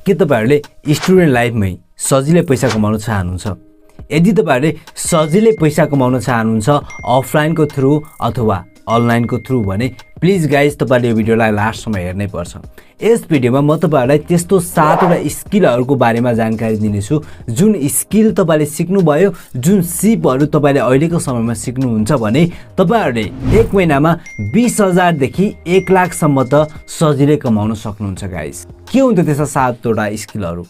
के तपाईहरुले स्टुडेन्ट लाइफमै सजिलै पैसा कमाउन चाहनुहुन्छ? यदि तपाईहरुले सजिलै पैसा कमाउन चाहनुहुन्छ अफलाइनको थ्रु अथवा अनलाइनको थ्रु भने प्लिज गाइज तपाईहरुले यो भिडियोलाई लास्टसम्म हेर्नै पर्छ। यस भिडियोमा म तपाईहरुलाई त्यस्तो 7 वटा स्किलहरुको बारेमा जानकारी दिनेछु जुन स्किल तपाईले सिक्नुभयो, जुन सिपहरु तपाईले अहिलेको समयमा सिक्नुहुन्छ भने तपाईहरुले एक महिनामा 20,000 देखि 1 लाख सम्म त सजिलै कमाउन सक्नुहुन्छ गाइज। के हुन्छ त्यस्ता 7 वटा स्किलहरु?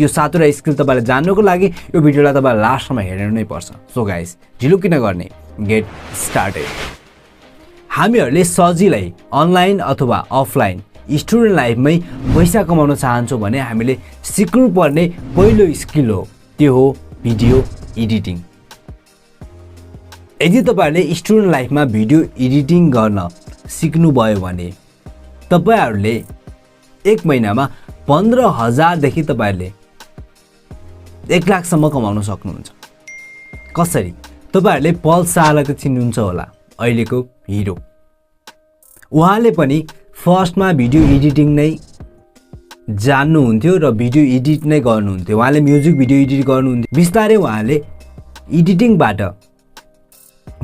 यो 7 वटा स्किल तपाईले जान्नको लागि यो भिडियोलाई तपाईले लास्टसम्म हेर्नु नै पर्छ। सो गाइज ढिलो किन गर्ने, गेट स्टार्टेड। हामीहरुले सजिलै अनलाइन अथवा अफलाइन स्टुडेन्ट लाइफमै पैसा कमाउन चाहन्छौं भने हामीले सिक्नुपर्ने पहिलो स्किल हो, त्यो हो भिडियो एडिटिङ। यदि तपाईहरुले स्टुडेन्ट लाइफमा भिडियो एडिटिङ गर्न सिक्नुभयो भने तपाईहरुले एक महिनामा 15,000 देखि तपाईहरुले 1 लाख सम्म कमाउन सक्नुहुन्छ। कसरी? तपाईहरुले पल शाहलाई त चिन्नुहुन्छ होला, अहिलेको हिरो। उहाँले पनि फर्स्टमा भिडियो एडिटिङ नै जान्नुहुन्थ्यो र भिडियो एडिट नै गर्नुहुन्थ्यो। उहाँले म्युजिक भिडियो एडिट गर्नुहुन्थ्यो। बिस्तारै उहाँले एडिटिङबाट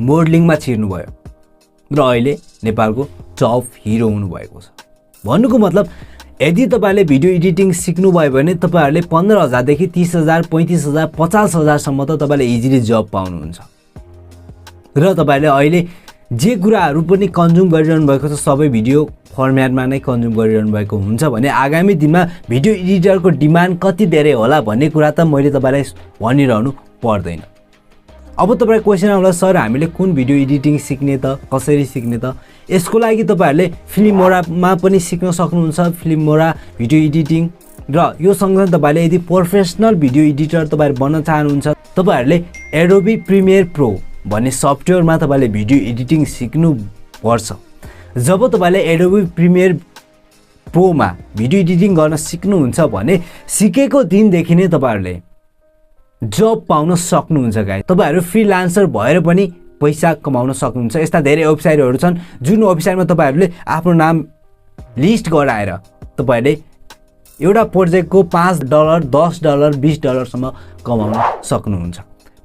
मोडलिङमा छिर्नुभयो र अहिले नेपालको टप हिरो हुनुभएको छ। भन्नुको मतलब यदि तपाईले भिडियो एडिटिङ सिक्नुभयो भने तपाईहरुले 15,000 देखि 30,000, 35,000, 50,000 सम्म त तपाईले इजिली जब पाउनुहुन्छ। र तपाईले अहिले जे कुराहरु पनि कन्ज्युम गरिरहनु भएको छ सबै भिडियो फर्म्याटमा नै कन्ज्युम गरिरहनु भएको हुन्छ भने आगामी दिनमा भिडियो एडिटरको डिमान्ड कति धेरै होला भन्ने कुरा त मैले तपाईलाई भनिरहनु पर्दैन। अब तपाईको क्वेशन आउला, सर हामीले कुन भिडियो एडिटिङ सिक्ने त, कसरी सिक्ने त? यसको लागि तपाईहरुले फिल्मोरामा पनि सिक्न सक्नुहुन्छ, फिल्मोरा भिडियो एडिटिङ। र यो सँगसँगै तपाईले यदि प्रोफेसनल भिडियो एडिटर तपाईहरु बन्न चाहनुहुन्छ तपाईहरुले एडोबी प्रिमियर प्रो भन्ने सफ्टवेयरमा तपाईले भिडियो एडिटिङ सिक्नु पर्छ। जब तपाईले एडोबी प्रिमियर प्रोमा भिडियो एडिटिङ गर्न सिक्नुहुन्छ भने सिकेको दिनदेखि नै तपाईहरुले जब पाउन सक्नुहुन्छ गाइस। तपाईहरु फ्रीलान्सर भएर पनि पैसा कमाउन सक्नुहुन्छ। यस्ता धेरै वेबसाइटहरु छन् जुन वेबसाइटमा तपाईहरुले आफ्नो नाम लिस्ट गराएर तपाईले एउटा प्रोजेक्टको $5, $10, $20 सम्म कमाउन सक्नुहुन्छ।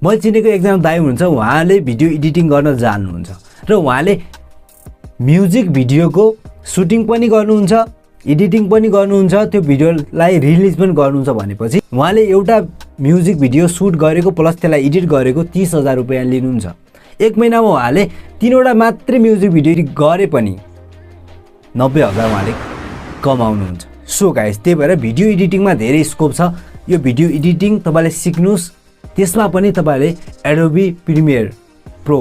मैले चिनेको एकजना दाइ हुनुहुन्छ, उहाँले भिडियो एडिटिङ गर्न जान्नुहुन्छ र उहाँले म्युजिक भिडियोको सुटिङ पनि गर्नुहुन्छ, एडिटिङ पनि गर्नुहुन्छ, त्यो भिडियोलाई रिलिज पनि गर्नुहुन्छ भनेपछि उहाँले एउटा म्युजिक भिडियो सुट गरेको प्लस त्यसलाई एडिट गरेको 30,000 रुपैयाँ लिनुहुन्छ। एक महिनामा उहाँले 3 वटा मात्रै म्युजिक भिडियो एडिट गरे पनि 90,000 उहाँले कमाउनुहुन्छ। सो गाइस त्यही भएर भिडियो एडिटिङमा धेरै स्कोप छ। यो भिडियो एडिटिङ तपाईले सिक्नुस्, त्यसमा पनि तपाईले एडोबी प्रिमियर प्रो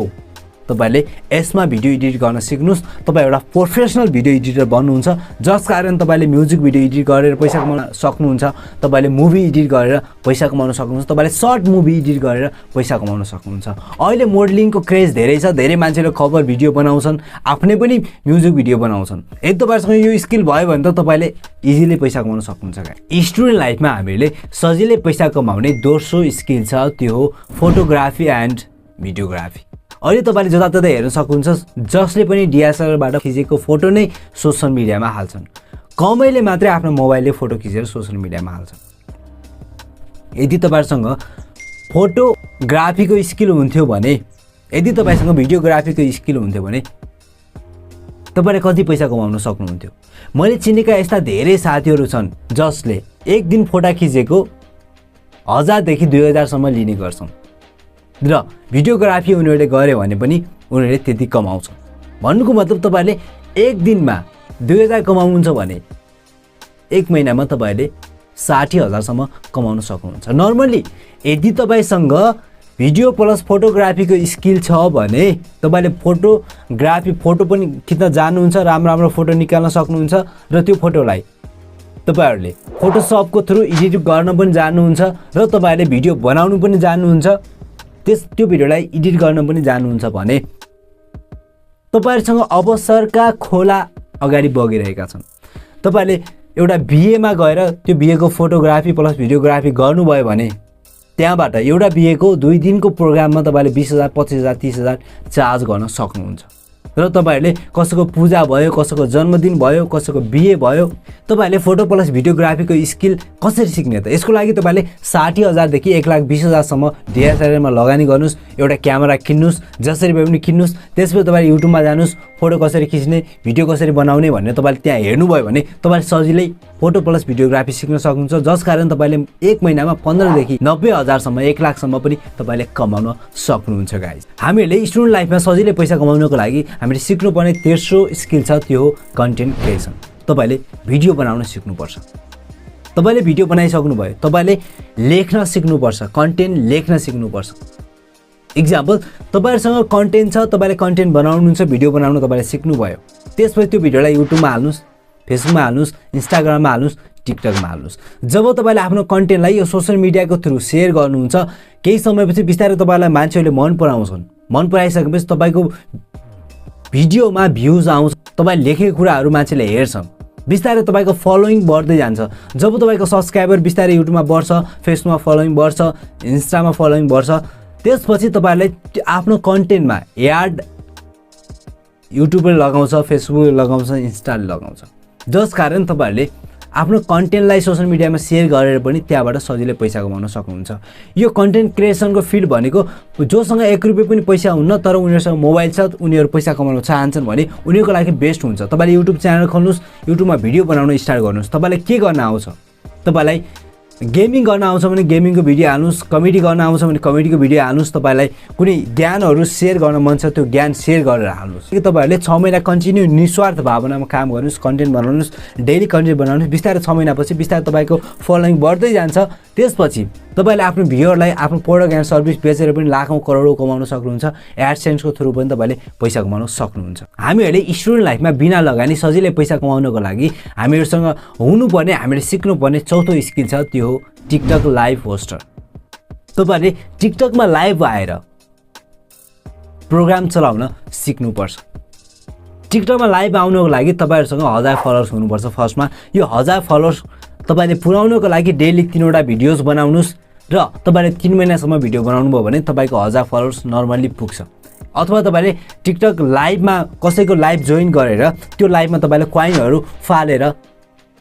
तपाईले यसमा भिडियो एडिट गर्न सिक्नुस्। तपाई एउटा प्रोफेसनल भिडियो एडिटर बन्नुहुन्छ जसकारण तपाईले म्युजिक भिडियो एडिट गरेर पैसा कमाउन सक्नुहुन्छ, तपाईले मुभी एडिट गरेर पैसा कमाउन सक्नुहुन्छ, तपाईले सर्ट मुभी एडिट गरेर पैसा कमाउन सक्नुहुन्छ। अहिले मोडलिङको क्रेज धेरै छ, धेरै मान्छेले कभर भिडियो बनाउँछन्, आफ्नै पनि म्युजिक भिडियो बनाउँछन्। यदि तपाईहरुसँग यो स्किल भयो भने त तपाईले इजिली पैसा कमाउन सक्नुहुन्छ। स्टुडेन्ट लाइफमा हामीले सजिलै पैसा कमाउने दोस्रो स्किल छ, त्यो हो फोटोग्राफी एन्ड भिडियोग्राफी। अहिले तपाईले जताततै हेर्न सक्नुहुन्छ जसले पनि DSLR-बाट खिचेको फोटो नै सोशल मिडियामा हाल्छन्। कमैले मात्रै आफ्नो मोबाइलले फोटो खिचेर सोशल मिडियामा हाल्छन्। यदि तपाईहरुसँग फोटोग्राफीको स्किल हुन्थ्यो भने, यदि तपाईसँग भिडियोग्राफीको स्किल हुन्थ्यो भने तपाईले कति पैसा कमाउन सक्नुहुन्थ्यो? मैले चिनेका यस्ता धेरै साथीहरु छन् जसले एक दिन फोटो खिचेको 1000 देखि 2000 सम्म लिने गर्छन् र भिडियोग्राफी उनीहरुले गरे भने पनि उनीहरुले त्यति कमाउँछन्। भन्नुको मतलब तपाईले एक दिनमा 2000 कमाउनुहुन्छ भने एक महिनामा तपाईले 60,000 सम्म कमाउन सक्नुहुन्छ। नर्मली यदि तपाईसँग भिडियो प्लस फोटोग्राफीको स्किल छ भने तपाईले फोटो पनि खिच्न जान्नुहुन्छ, राम्रो फोटो निकाल्न सक्नुहुन्छ र त्यो फोटोलाई तपाईहरुले फोटोशपको थ्रु एडिट गर्न पनि जान्नुहुन्छ र तपाईले भिडियो बनाउनु पनि जान्नुहुन्छ, त्यो भिडियोलाई एडिट गर्न पनि जान्नुहुन्छ भने तपाईहरुसँग अवसरका खोला अगाडि बगिरहेका छन्। तपाईले एउटा बीएमा गएर त्यो बीएको फोटोग्राफी प्लस भिडियोग्राफी गर्नुभयो भने त्यहाँबाट एउटा बीएको 2 दिनको प्रोग्राममा तपाईले 20,000, 25,000, 30,000 चार्ज गर्न सक्नुहुन्छ। र तपाईहरुले कसैको पूजा भयो, कसैको जन्मदिन भयो, कसैको बिहे भयो, तपाईहरुले फोटो प्लस भिडियोग्राफीको स्किल कसरी सिक्ने त? यसको लागि तपाईहरुले 60,000 देखि 1,20,000 सम्म DSLR मा लगानी गर्नुस्, एउटा क्यामेरा किन्नुस्, जसरी भए पनि किन्नुस्। त्यसपछि तपाईहरु युट्युबमा जानुस्, फोटो कसरी खिच्ने, भिडियो कसरी बनाउने भन्ने तपाईहरुले त्यहाँ हेर्नु भयो भने तपाईहरु सजिलै फोटो प्लस भिडियोग्राफी सिक्न सक्नुहुन्छ, जसकारण तपाईले 1 महिनामा 15 देखि 90,000 सम्म 1 लाख सम्म पनि तपाईले कमाउन सक्नुहुन्छ गाइस। हामीहरुले स्टुडेन्ट लाइफमा सजिलै पैसा कमाउनको लागि हामीले सिक्नुपर्ने तेस्रो स्किल छ, त्यो हो कन्टेन्ट क्रिएसन। तपाईले भिडियो बनाउन सिक्नुपर्छ। तपाईले भिडियो बनाइसक्नु भयो, तपाईले लेख्न सिक्नुपर्छ, कन्टेन्ट लेख्न सिक्नुपर्छ। एक्जाम्पल, तपाईहरुसँग कन्टेन्ट छ, तपाईले कन्टेन्ट बनाउनुहुन्छ, भिडियो बनाउन तपाईले सिक्नु भयो। त्यसपछि त्यो भिडियोलाई युट्युबमा हाल्नुस्, फेसबुकमा हाल्नुस्, इन्स्टाग्राममा हाल्नुस्, टिकटकमा हाल्नुस्। जब तपाईले आफ्नो कन्टेन्टलाई यो सोशल मिडियाको थ्रु शेयर गर्नुहुन्छ, केही समयपछि बिस्तारै तपाईलाई मान्छेहरूले मन पराउँछन्। मन पराइसकेपछि तपाईको भिडियोमा भ्युज आउँछ, तपाईले लेखेको कुराहरू मान्छेले हेर्छन्, बिस्तारै तपाईको फलोइङ बढ्दै जान्छ। जब तपाईको सब्स्क्राइबर बिस्तारै युट्युबमा बढ्छ, फेसबुकमा फलोइङ बढ्छ, इन्स्टामा फलोइङ बढ्छ, त्यसपछि तपाईहरुले आफ्नो कन्टेन्टमा एड युट्युबले लगाउँछ, फेसबुकले लगाउँछ, इन्स्टाले लगाउँछ, जसकारण तपाईहरुले आफ्नो कन्टेन्टलाई सोशल मिडियामा शेयर गरेर पनि त्यहाँबाट सजिलै पैसा कमाउन सक्नुहुन्छ। यो कन्टेन्ट क्रिएसनको फिल्ड भनेको जोसँग 1 रुपैयाँ पनि पैसा हुन्न तर उनीहरुसँग मोबाइल छ, उनीहरु पैसा कमाउन चाहन्छन् भने उनीहरुको लागि बेस्ट हुन्छ। तपाईले युट्युब च्यानल खोल्नुस्, युट्युबमा भिडियो बनाउन स्टार्ट गर्नुस्। तपाईलाई के गर्न आउँछ? तपाईलाई गेमिङ गर्न आउँछ भने गेमिङको भिडियो हाल्नुस्, कमेडी गर्न आउँछ भने कमेडीको भिडियो हाल्नुस्, तपाईलाई कुनै ज्ञानहरू शेयर गर्न मन छ त्यो ज्ञान शेयर गरेर हाल्नुस्। कि तपाईहरुले 6 महिना कन्टिन्यू निस्वार्थ भावनामा काम गर्नुस्, कन्टेन्ट बनाउनुस्, डेली कन्टेन्ट बनाउनुस्। बिस्तारै 6 महिनापछि बिस्तारै तपाईको फलोइङ बढ्दै जान्छ। त्यसपछि तपाईले आफ्नो भ्युअरलाई आफ्नो प्रोडक्ट एन्ड सर्भिस बेचेर पनि लाखौं करोडौं कमाउन सक्नुहुन्छ। एडसेन्सको थ्रु पनि तपाईले पैसा कमाउन सक्नुहुन्छ। हामीहरुले स्टुडेन्ट लाइफमा बिना लगानी सजिलै पैसा कमाउनको लागि हामीहरुसँग हुनुपर्ने, हामीले सिक्नुपर्ने चौथो स्किल छ, त्यो हो टिकटक लाइभ होस्टर। तपाईले टिकटकमा लाइभ आएर प्रोग्राम चलाउन सिक्नुपर्छ। टिकटकमा लाइभ आउनको लागि तपाईहरुसँग 1000 फलोअर्स हुनुपर्छ। फर्स्टमा यो 1000 फलोअर्स तपाईले पुर्याउनको लागि डेली 3 वटा भिडियोज बनाउनुस् र तपाईले 3 महिनासम्म भिडियो बनाउनु भयो भने तपाईको 1000 फलोअर्स नर्मली पुग्छ। अथवा तपाईले टिकटक लाइभमा कसैको लाइभ जोइन गरेर त्यो लाइभमा तपाईले क्वाइनहरु फालेर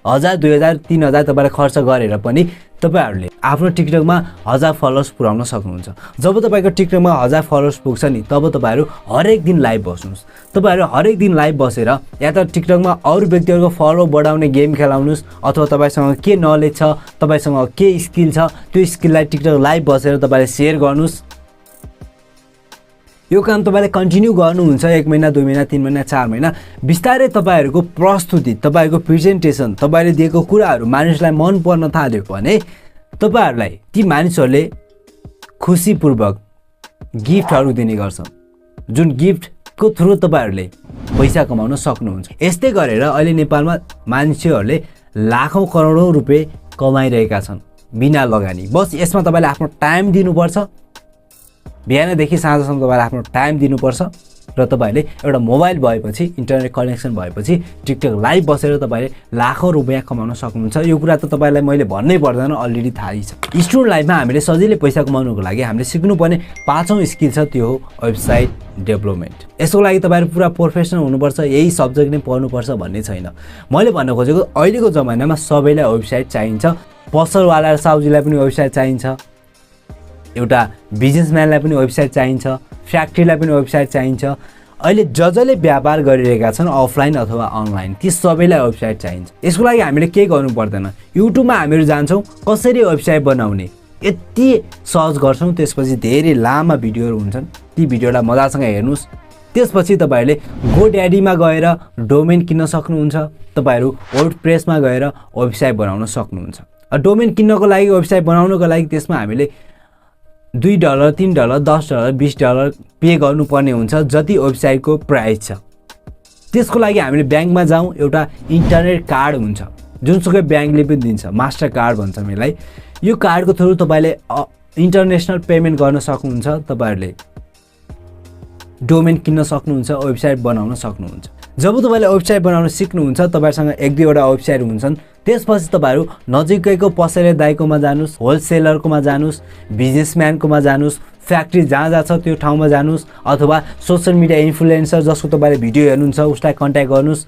1000, 2000, 3000 तपाईले खर्च गरेर पनि तपाईहरुले आफ्नो टिकटकमा 1000 फलोअर्स पुर्याउन सक्नुहुन्छ। जब तपाईको टिकटकमा 1000 फलोअर्स पुग्छ नि, तब तपाईहरु हरेक दिन लाइभ बस्नुस्। तपाईहरु हरेक दिन लाइभ बसेर या त टिकटकमा अरु व्यक्तिहरुको फलो बढाउने गेम खेलाउनुस्, अथवा तपाईसँग के नलेज छ, तपाईसँग के स्किल छ, त्यो स्किललाई टिकटक लाइभ बसेर तपाईले शेयर गर्नुस्। यो काम तपाईले कन्टिन्यू गर्नुहुन्छ 1 महिना, 2 महिना, 3 महिना, 4 महिना। बिस्तारै तपाईहरुको प्रस्तुति, तपाईको प्रेजेन्टेसन, तपाईले दिएको कुराहरु मानिसलाई मन पर्न थाल्यो भने तपाईहरुलाई ती मानिसहरुले खुशीपूर्वक गिफ्टहरु दिने गर्छन्, जुन गिफ्टको थ्रु तपाईहरुले पैसा कमाउन सक्नुहुन्छ। यस्तै गरेर अहिले नेपालमा मान्छेहरुले लाखौं करोडौं रुपैयाँ कमाइरहेका छन् बिना लगानी। बस यसमा तपाईले आफ्नो टाइम दिनुपर्छ। बिहानदेखि साँझसम्म तपाईले आफ्नो टाइम दिनुपर्छ र तपाईले एउटा मोबाइल भएपछि, इन्टरनेट कनेक्सन भएपछि टिकटक लाइभ बसेर तपाईले लाखौं रुपैयाँ कमाउन सक्नुहुन्छ। यो कुरा त तपाईलाई मैले भन्नै पर्दैन, अलरेडी थाहै छ। स्टुडेन्ट लाइफमा हामीले सजिलै पैसा कमाउनको लागि हामीले सिक्नुपर्ने 5औं स्किल छ, त्यो हो वेबसाइट डेभलपमेन्ट। यसको लागि तपाईहरु पुरा प्रोफेसनल हुनुपर्छ, यही सब्जेक्ट नै पढ्नुपर्छ भन्ने छैन। मैले भन्न खोजेको अहिलेको जमानामा सबैलाई वेबसाइट चाहिन्छ। पसलवाला र साउजीलाई पनि वेबसाइट चाहिन्छ, एउटा बिजनेसम्यानलाई पनि वेबसाइट चाहिन्छ, फ्याक्ट्रीलाई पनि वेबसाइट चाहिन्छ। अहिले जसले व्यापार गरिरहेका छन् अफलाइन अथवा अनलाइन, ती सबैलाई वेबसाइट चाहिन्छ। यसको लागि हामीले के गर्नु पर्दैन, युट्युबमा हामीहरु जान्छौं कसरी वेबसाइट बनाउने, यति सर्च गर्छौं, त्यसपछि धेरै लामो भिडियोहरु हुन्छन्, ती भिडियोलाई मजासँग हेर्नुस्। त्यसपछि तपाईहरुले गोड्याडीमा गएर डोमेन किन्न सक्नुहुन्छ, तपाईहरु वर्डप्रेसमा गएर वेबसाइट बनाउन सक्नुहुन्छ। डोमेन किन्नको लागि, वेबसाइट बनाउनको लागि त्यसमा हामीले $2, $3, $10, $20 पे गर्नुपर्ने हुन्छ, जति वेबसाइटको प्राइस छ। त्यसको लागि हामीले ब्याङ्कमा जाउँ, एउटा इन्टरनेट कार्ड हुन्छ, जुनसुकै ब्याङ्कले पनि दिन्छ, मास्टर कार्ड भन्छ यसलाई। यो कार्डको थ्रु तपाईले इन्टरनेसनल पेमेन्ट गर्न सक्नुहुन्छ, तपाईहरुले डोमेन किन्न सक्नुहुन्छ, वेबसाइट बनाउन सक्नुहुन्छ। जब तपाईले वेबसाइट बनाउन सिक्नुहुन्छ, तपाईसँग 1-2 वटा वेबसाइट हुन्छन्, त्यसपछि तपाईहरु नजिकैको पसले दाइकोमा जानुस्, होलसेलरकोमा जानुस्, बिजनेसम्यानकोमा जानुस्, फ्याक्ट्री जहाँ जहाँ छ त्यो ठाउँमा जानुस् अथवा सोशल मिडिया इन्फ्लुएन्सर जसको तपाईले भिडियो हेर्नुहुन्छ उसलाई कन्ट्याक्ट गर्नुस्।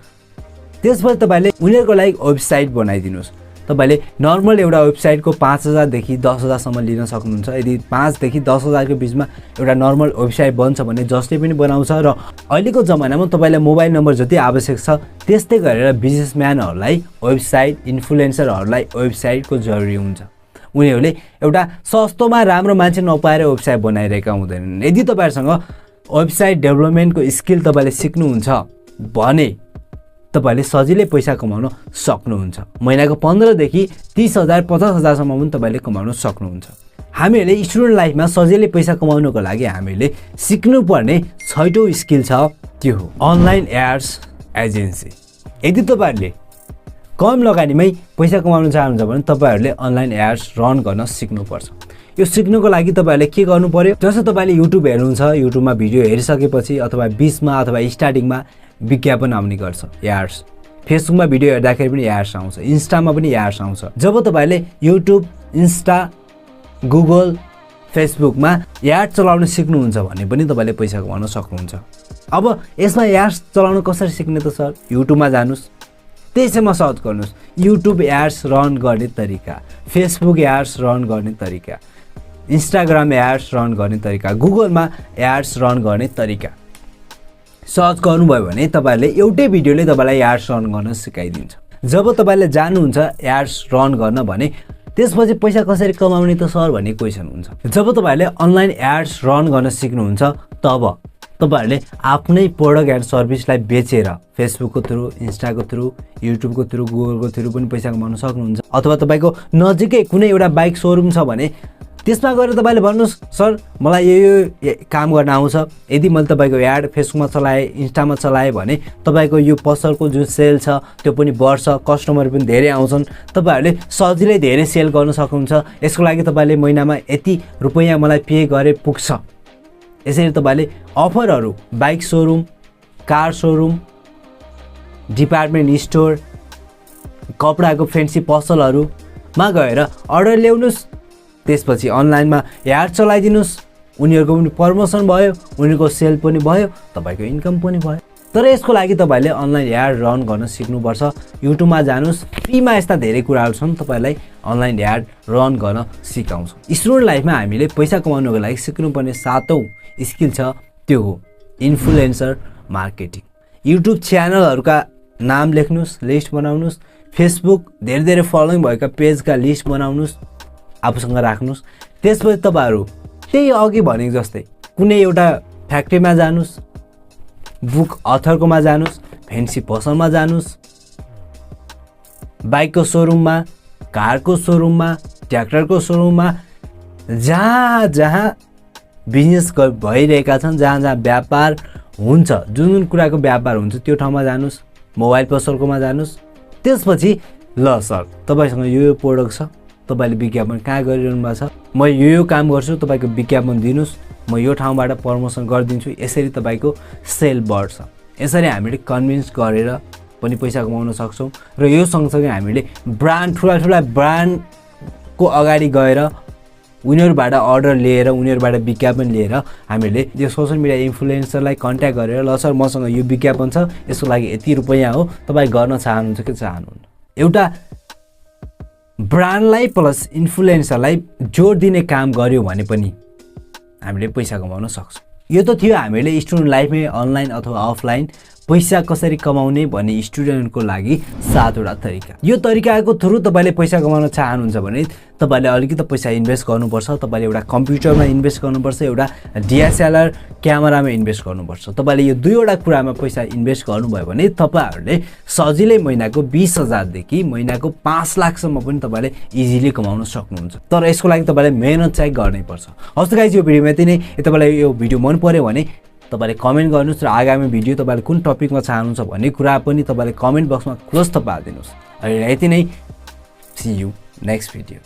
त्यसपछि तपाईले उनीहरुको लागि वेबसाइट बनाइदिनुस्। तपाईले नर्मल एउटा वेबसाइटको 5000 देखि 10000 सम्म लिन सक्नुहुन्छ। यदि 5 देखि 10000 को बीचमा एउटा नर्मल वेबसाइट बन्छ भने जसले पनि बनाउँछ र अहिलेको जमानामा तपाईलाई मोबाइल नम्बर जति आवश्यक छ त्यस्तै गरेर बिजनेसम्यानहरुलाई वेबसाइट इन्फ्लुएन्सरहरुलाई वेबसाइटको जरुरी हुन्छ। उनीहरुले एउटा सस्तोमा राम्रो मान्छे नपाएर वेबसाइट बनाइरहेका हुँदैनन्। यदि तपाईहरुसँग वेबसाइट डेभलपमेन्टको स्किल तपाईले सिक्नुहुन्छ भने तपाईले सजिलै पैसा कमाउन सक्नुहुन्छ। महिनाको 15 देखि 30000 50000 सम्म पनि तपाईले कमाउन सक्नुहुन्छ। हामीले स्टुडेन्ट लाइफमा सजिलै पैसा कमाउनको लागि हामीले सिक्नुपर्ने 6औं स्किल छ त्यो हो अनलाइन एड्स एजेन्सी। यदि तपाईहरुले कम लगानीमै पैसा कमाउन चाहनुहुन्छ भने तपाईहरुले अनलाइन एड्स रन गर्न सिक्नुपर्छ। यो सिक्नको लागि तपाईहरुले के गर्नु पर्यो, जस्तो तपाईले युट्युब हेर्नुहुन्छ, युट्युबमा भिडियो हेरिसकेपछि अथवा बीचमा अथवा स्टार्टिङमा विज्ञापन आउने गर्छ एड्स। फेसबुकमा भिडियो हेर्दाखेरि पनि एड्स आउँछ, इन्स्टामा पनि एड्स आउँछ। जब तपाईले युट्युब, इन्स्टा, गुगल, फेसबुकमा एड चलाउन सिक्नुहुन्छ भने पनि तपाईले पैसा कमाउन सक्नुहुन्छ। अब यसमा एड्स चलाउन कसरी सिक्ने त सर? युट्युबमा जानुस्, त्यसैमा सर्च गर्नुस् युट्युब एड्स रन गर्ने तरिका, फेसबुक एड्स रन गर्ने तरिका, इन्स्टाग्राम एड्स रन गर्ने तरिका, गुगलमा एड्स रन गर्ने तरिका सर्च गर्नुभयो भने तपाईहरुले एउटै भिडियोले तपाईलाई एड्स रन गर्न सिकाइदिन्छ। जब तपाईले जान्नुहुन्छ एड्स रन गर्न भने त्यसपछि पैसा कसरी कमाउने त सर भन्ने क्वेशन हुन्छ। जब तपाईले अनलाइन एड्स रन गर्न सिक्नुहुन्छ तब तपाईहरुले आफ्नै प्रोडक्ट एन्ड सर्भिसलाई बेचेर फेसबुकको थ्रु, इन्स्टाको थ्रु, युट्युबको थ्रु, गुगलको थ्रु पनि पैसा कमाउन सक्नुहुन्छ। अथवा तपाईको नजिकै कुनै एउटा बाइक सोरुम छ भने त्यसमा गएर तपाईले भन्नुस् सर मलाई यो काम गर्न आउँछ। यदि मैले तपाईको एड फेसबुकमा चलाए, इन्स्टामा चलाए भने तपाईको यो पसलको जुन सेल छ त्यो पनि बढ्छ, कस्टमर पनि धेरै आउँछन्, तपाईहरुले सजिलै धेरै सेल गर्न सक्नुहुन्छ। यसको लागि तपाईले महिनामा यति रुपैयाँ मलाई पे गरे पुग्छ। यसरी तपाईले अफरहरु bike showroom, car showroom, department store, कपडाको फेन्सी पसलहरुमा गएर अर्डर ल्याउनुस्। त्यसपछि अनलाइनमा एड चलाइदिनुस्, उनीहरुको पनि प्रमोसन भयो, उनीहरुको सेल पनि भयो, तपाईको इन्कम पनि भयो। तर यसको लागि तपाईले अनलाइन एड रन गर्न सिक्नुपर्छ। युट्युबमा जानुस्, फ्रीमा यस्ता धेरै कुराहरु छन् तपाईलाई अनलाइन एड रन गर्न सिकाउँछ। स्टुडेन्ट लाइफमा हामीले पैसा कमाउनको लागि सिक्नुपर्ने 7औं स्किल छ त्यो हो इन्फ्लुएन्सर मार्केटिङ। युट्युब च्यानलहरुका नाम लेख्नुस्, लिस्ट बनाउनुस्, फेसबुक धेरै फलोइङ भएका पेजका लिस्ट बनाउनुस्, आफूसँग राख्नुस्। त्यसपछि तपाईहरु त्यही अघि भनेको जस्तै कुनै एउटा फ्याक्ट्रीमा जानुस्, बुक अथरकोमा जानुस्, फेन्सी पसलमा जानुस्, बाइकको सोरुममा, कारको सोरुममा, ट्र्याक्टरको सोरुममा, जहाँ जहाँ बिजनेस भइरहेका छन्, जहाँ जहाँ व्यापार हुन्छ, जुन कुराको व्यापार हुन्छ त्यो ठाउँमा जानुस्, मोबाइल पसलकोमा जानुस्। त्यसपछि ल सर तपाईसँग यो प्रोडक्ट छ, तपाईले विज्ञापन कहाँ गरिरहनु भएको छ, म यो काम गर्छु, तपाईको विज्ञापन दिनुस्, म यो ठाउँबाट प्रमोसन गरिदिन्छु। यसरी तपाईको सेल बढ्छ। यसरी हामीले कन्भिन्स गरेर पनि पैसा कमाउन सक्छौं। र यो सँगसँगै हामीले ब्रान्ड, ठुला ब्रान्डको अगाडि गएर उनीहरुबाट अर्डर लिएर, उनीहरुबाट विज्ञापन लिएर हामीले यो सोशल मिडिया इन्फ्लुएन्सरलाई कन्ट्याक्ट गरेर ल सर मसँग यो विज्ञापन छ, यसको लागि यति रुपैयाँ हो, तपाई गर्न चाहनुहुन्छ कि चाहनुहुन्न। एउटा ब्रान्डलाई प्लस इन्फ्लुएन्सरलाई जोड दिने काम गर्यो भने पनि हामीले पैसा कमाउन सक्छौं। यो त थियो हामीले स्टुडेन्ट लाइफमै अनलाइन अथवा अफलाइन पैसा कसरी कमाउने भन्ने स्टुडेन्टको लागि 7वटा तरिका। यो तरिकाको थ्रु तपाईले पैसा कमाउन चाहनुहुन्छ भने तपाईले अलिकति पैसा इन्भेस्ट गर्नुपर्छ। तपाईले एउटा कम्प्युटरमा इन्भेस्ट गर्नुपर्छ, एउटा DSLR क्यामेरामा इन्भेस्ट गर्नुपर्छ। तपाईले यो दुईवटा कुरामा पैसा इन्भेस्ट गर्नुभयो भने तपाईहरुले सजिलै महिनाको 20000 देखि महिनाको 5 लाख सम्म पनि तपाईले इजिली कमाउन सक्नुहुन्छ। तर यसको लागि तपाईले मेहनत चाहिँ गर्नै पर्छ। हस् त गाइस, यो भिडियोमा यति नै। तपाईलाई यो भिडियो मन पर्यो भने तपाईले कमेन्ट गर्नुस् र आगामी भिडियो तपाईले कुन टपिकमा चाहनुहुन्छ भन्ने कुरा पनि तपाईले कमेन्ट बक्समा खुलस्त पारिदिनुस्। अहिले यति नै। See you next video.